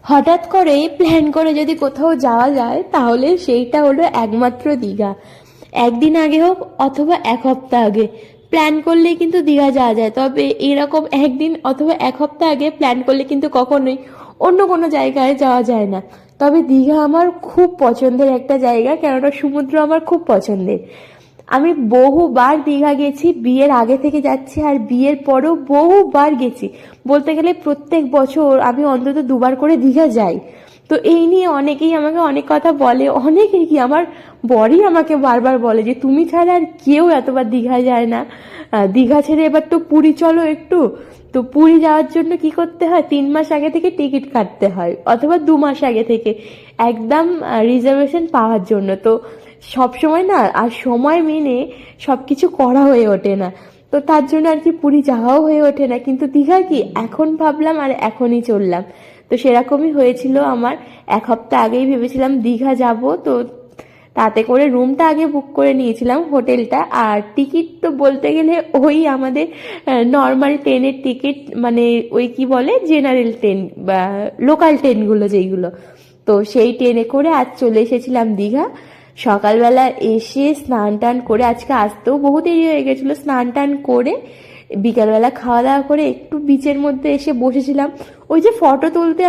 হঠাৎ করে প্ল্যান করে যদি কোথাও যাওয়া যায় তাহলে সেইটা হলো একমাত্র দীঘা। একদিন আগে হোক অথবা এক সপ্তাহ আগে প্ল্যান করলেই কিন্তু দীঘা যাওয়া যায়, তবে এরকম একদিন অথবা এক সপ্তাহ আগে প্ল্যান করলে কিন্তু কখনোই অন্য কোনো জায়গায় যাওয়া যায় না। তবে দীঘা আমার খুব পছন্দের একটা জায়গা, কেননা সমুদ্র আমার খুব পছন্দের। আমি বহুবার দীঘা গেছি, বিয়ের আগে থেকে যাচ্ছি আর বিয়ের পরেও বহুবার গেছি। বলতে গেলে প্রত্যেক বছর আমি অন্তত দুবার করে দীঘা যাই। তো এই নিয়ে অনেকেই আমাকে অনেক কথা বলে, অনেকেই কি আমার বরই আমাকে বারবার বলে যে তুমি ছাড়া আর কেউ এতবার দীঘা যায় না, দীঘা ছেড়ে এবার তো পুরী চলো একটু। তো পুরী যাওয়ার জন্য কি করতে হয়, 3 মাস আগে থেকে টিকিট কাটতে হয় অথবা 2 মাস আগে থেকে, একদম রিজার্ভেশন পাওয়ার জন্য। তো সব সময় না আর সময় মেনে সব কিছু করা হয়ে ওঠে না, তো তার জন্য আর কি পুরী যাওয়াও হয়ে ওঠে না। কিন্তু দীঘা কি এখন ভাবলাম আর এখনই চললাম। তো সেরকমই হয়েছিল আমার। এক সপ্তাহ আগেই ভেবেছিলাম দীঘা যাব, তো তাতে করে রুমটা আগে বুক করে নিয়েছিলাম, হোটেলটা। আর টিকিট তো বলতে গেলে ওই আমাদের নর্মাল ট্রেনের টিকিট, মানে ওই কি বলে জেনারেল ট্রেন বা লোকাল ট্রেনগুলো যেইগুলো, তো সেই ট্রেনে করে আজ চলে এসেছিলাম দীঘা। সকালবেলা এসে স্নান টান করে, আজকে আসতেও বহু দেরি হয়ে গেছিলো, স্নান টান করে বিকালবেলা খাওয়া দাওয়া করে একটু বিচের মধ্যে এসে বসেছিলাম। ওই যে ফটো তুলতে